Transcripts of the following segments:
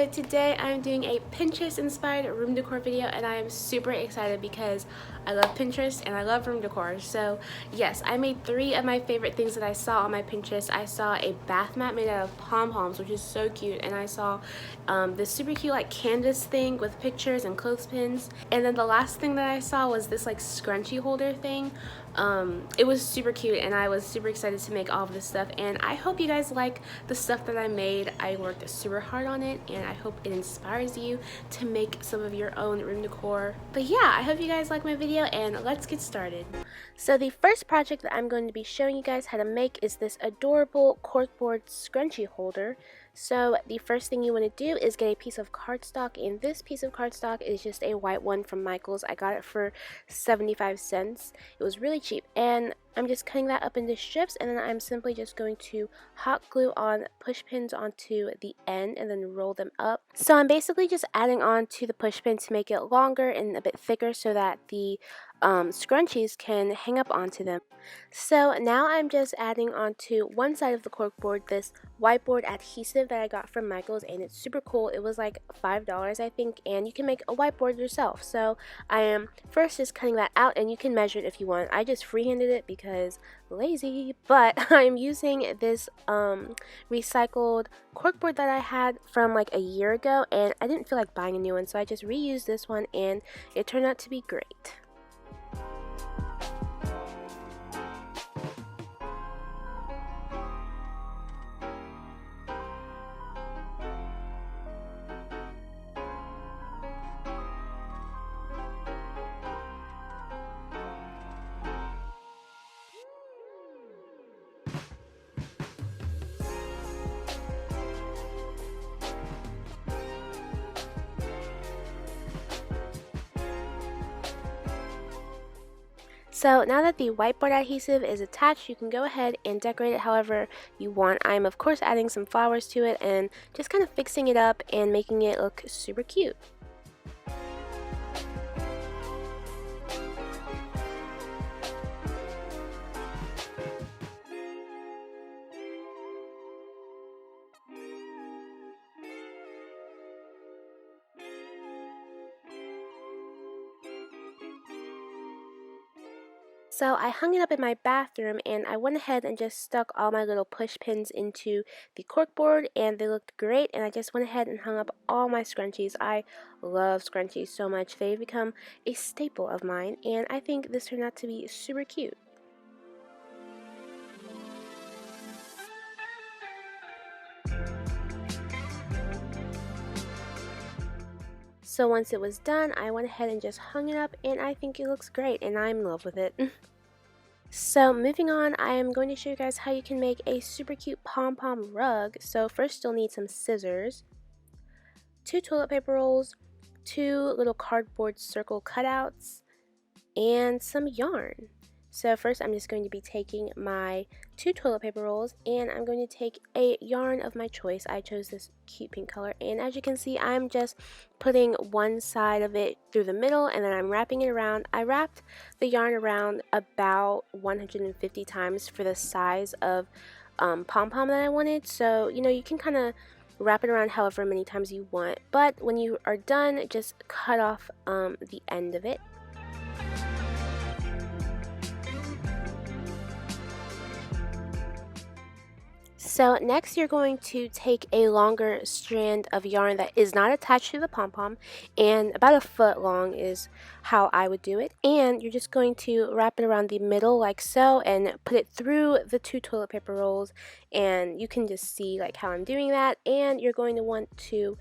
So today I'm doing a Pinterest inspired room decor video, and I am super excited because I love Pinterest and I love room decor. So yes, I made 3 of my favorite things that I saw on my Pinterest. I saw a bath mat made out of pom-poms, which is so cute, and I saw this super cute like canvas thing with pictures and clothespins. And then the last thing that I saw was this like scrunchie holder thing. It was super cute, and I was super excited to make all of this stuff, and I hope you guys like the stuff that I made. I worked super hard on it, and I hope it inspires you to make some of your own room decor. But yeah, I hope you guys like my video, and let's get started. So the first project that I'm going to be showing you guys how to make is this adorable corkboard scrunchie holder. So the first thing you want to do is get a piece of cardstock, and this piece of cardstock is just a white one from Michael's. I got it for 75 cents. It was really cheap, and I'm just cutting that up into strips, and then I'm simply just going to hot glue on push pins onto the end and then roll them up. So I'm basically just adding on to the push pin to make it longer and a bit thicker so that the scrunchies can hang up onto them. So now I'm just adding onto one side of the corkboard this whiteboard adhesive that I got from Michael's, and it's super cool. It was like $5 I think, and you can make a whiteboard yourself. So I am first just cutting that out, and you can measure it if you want. I just freehanded it because lazy, but I'm using this recycled corkboard that I had from like a year ago, and I didn't feel like buying a new one, so I just reused this one, and it turned out to be great. So now that the whiteboard adhesive is attached, you can go ahead and decorate it however you want. I'm of course adding some flowers to it and just kind of fixing it up and making it look super cute. So I hung it up in my bathroom, and I went ahead and just stuck all my little push pins into the corkboard, and they looked great, and I just went ahead and hung up all my scrunchies. I love scrunchies so much. They've become a staple of mine, and I think this turned out to be super cute. So once it was done, I went ahead and just hung it up, and I think it looks great, and I'm in love with it. So moving on, I am going to show you guys how you can make a super cute pom pom rug. So first you'll need some scissors, 2 toilet paper rolls, 2 little cardboard circle cutouts, and some yarn. So first I'm just going to be taking my 2 toilet paper rolls, and I'm going to take a yarn of my choice. I chose this cute pink color, and as you can see, I'm just putting one side of it through the middle, and then I'm wrapping it around. I wrapped the yarn around about 150 times for the size of pom-pom that I wanted. So you know, you can kind of wrap it around however many times you want, but when you are done, just cut off the end of it. So next you're going to take a longer strand of yarn that is not attached to the pom-pom, and about 1 foot long is how I would do it, and you're just going to wrap it around the middle like so and put it through the 2 toilet paper rolls, and you can just see like how I'm doing that, and you're going to want to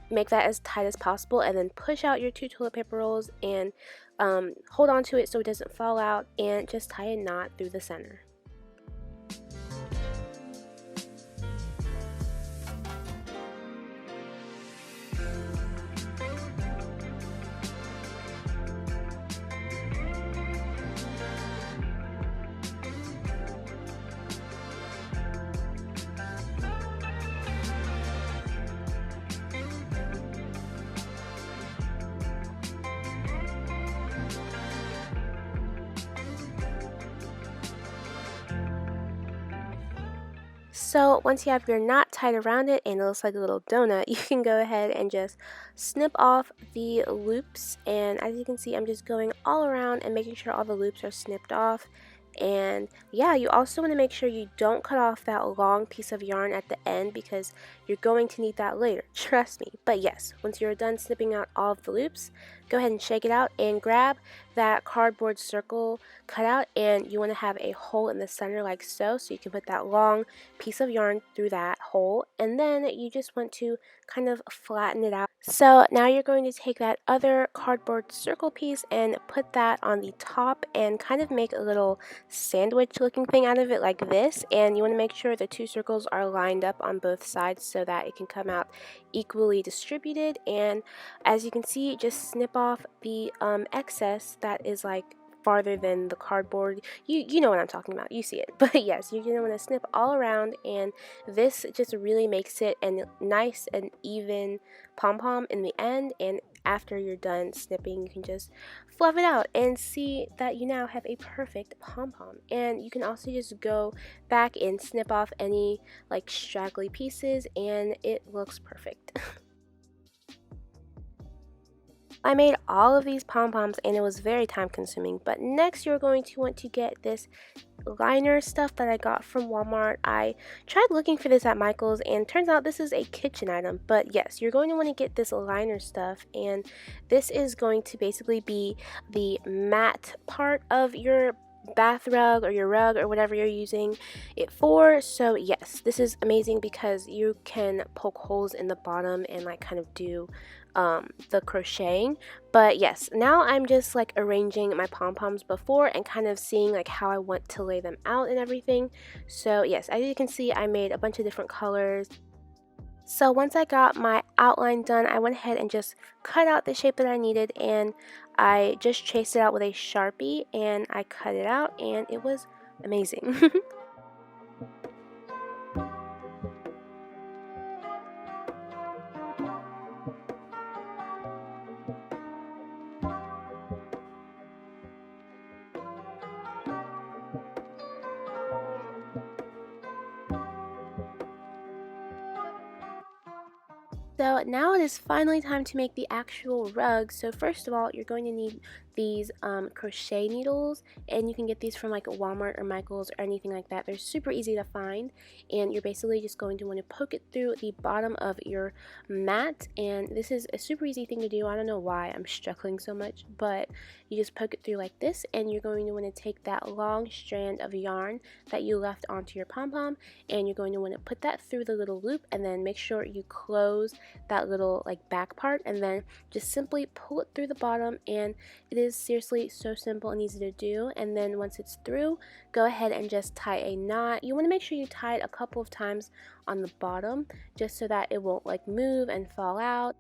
make that as tight as possible, and then push out your 2 toilet paper rolls and hold on to it so it doesn't fall out, and just tie a knot through the center. So once you have your knot tied around it and it looks like a little donut, you can go ahead and just snip off the loops. And as you can see, I'm just going all around and making sure all the loops are snipped off. And yeah, you also want to make sure you don't cut off that long piece of yarn at the end because you're going to need that later, trust me. But yes, once you're done snipping out all of the loops, go ahead and shake it out and grab that cardboard circle cutout, and you want to have a hole in the center like so you can put that long piece of yarn through that hole, and then you just want to kind of flatten it out. So now you're going to take that other cardboard circle piece and put that on the top and kind of make a little sandwich looking thing out of it like this, and you want to make sure the two circles are lined up on both sides so that it can come out equally distributed. And as you can see, just snip off the excess that is like farther than the cardboard. You know what I'm talking about, you see it. But yes, you're gonna want to snip all around, and this just really makes it a nice and even pom-pom in the end. And after you're done snipping, you can just fluff it out and see that you now have a perfect pom-pom. And you can also just go back and snip off any like straggly pieces and it looks perfect. I made all of these pom-poms and it was very time consuming, but next you're going to want to get this liner stuff that I got from Walmart. I tried looking for this at Michael's and turns out this is a kitchen item, but yes, you're going to want to get this liner stuff, and this is going to basically be the matte part of your bath rug or your rug or whatever you're using it for. So yes, this is amazing because you can poke holes in the bottom and like kind of do the crocheting. But yes, now I'm just like arranging my pom-poms before and kind of seeing like how I want to lay them out and everything. So yes, as you can see, I made a bunch of different colors. So once I got my outline done, I went ahead and just cut out the shape that I needed, and I just traced it out with a Sharpie and I cut it out, and it was amazing. So now it is finally time to make the actual rug. So first of all, you're going to need these crochet needles, and you can get these from like Walmart or Michael's or anything like that. They're super easy to find, and you're basically just going to want to poke it through the bottom of your mat. And this is a super easy thing to do. I don't know why I'm struggling so much, but you just poke it through like this, and you're going to want to take that long strand of yarn that you left onto your pom-pom, and you're going to want to put that through the little loop, and then make sure you close that little like back part, and then just simply pull it through the bottom. And it is seriously so simple and easy to do. And then once it's through, go ahead and just tie a knot. You want to make sure you tie it a couple of times on the bottom just so that it won't like move and fall out.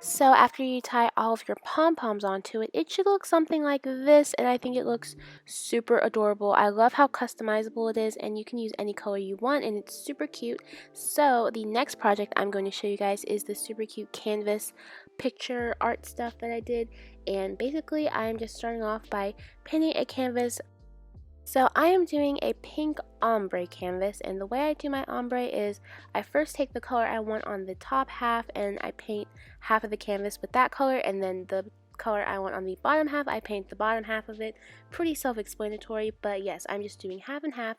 So after you tie all of your pom-poms onto it, it should look something like this, and I think it looks super adorable. I love how customizable it is, and you can use any color you want, and it's super cute. So the next project I'm going to show you guys is the super cute canvas picture art stuff that I did, and basically I'm just starting off by painting a canvas. So I am doing a pink ombre canvas, and the way I do my ombre is I first take the color I want on the top half and I paint half of the canvas with that color, and then the color I want on the bottom half, I paint the bottom half of it. Pretty self-explanatory, but yes, I'm just doing half and half.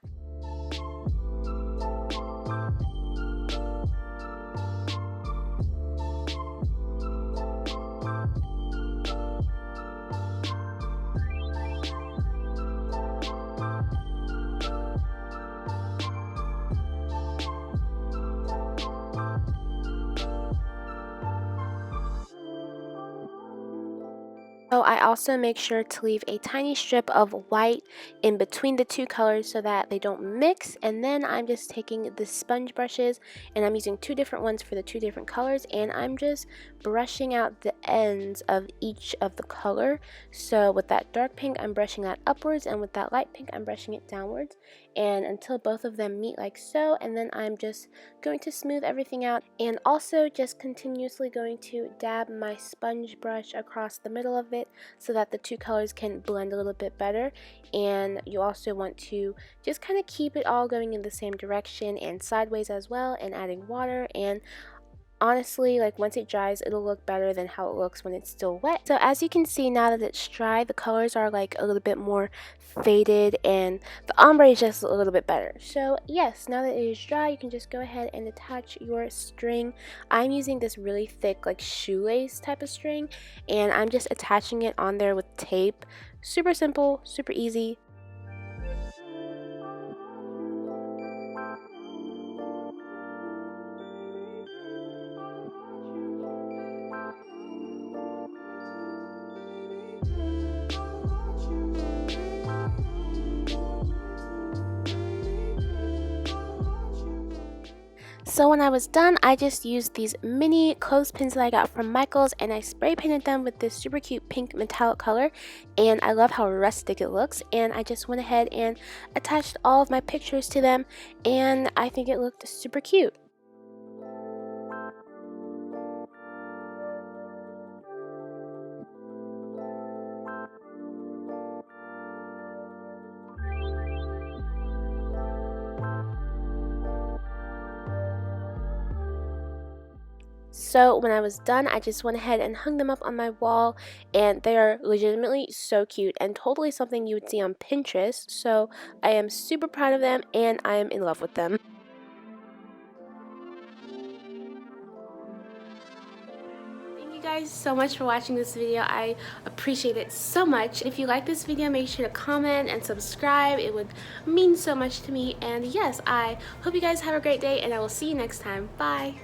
also make sure to leave a tiny strip of white in between the two colors so that they don't mix. And then I'm just taking the sponge brushes, and I'm using two different ones for the two different colors, and I'm just brushing out the ends of each of the color. So with that dark pink, I'm brushing that upwards, and with that light pink, I'm brushing it downwards, and until both of them meet like so. And then I'm just going to smooth everything out, and also just continuously going to dab my sponge brush across the middle of it so that the two colors can blend a little bit better. And you also want to just kind of keep it all going in the same direction and sideways as well, and adding water. And honestly, like, once it dries, it'll look better than how it looks when it's still wet. So as you can see, now that it's dry, the colors are like a little bit more faded, and the ombre is just a little bit better. So yes, now that it is dry, you can just go ahead and attach your string. I'm using this really thick, like, shoelace type of string, and I'm just attaching it on there with tape. Super simple, super easy. So when I was done, I just used these mini clothespins that I got from Michael's, and I spray painted them with this super cute pink metallic color, and I love how rustic it looks. And I just went ahead and attached all of my pictures to them, and I think it looked super cute. So when I was done, I just went ahead and hung them up on my wall, and they are legitimately so cute and totally something you would see on Pinterest. So I am super proud of them, and I am in love with them. Thank you guys so much for watching this video. I appreciate it so much. If you like this video, make sure to comment and subscribe. It would mean so much to me. And yes, I hope you guys have a great day, and I will see you next time. Bye!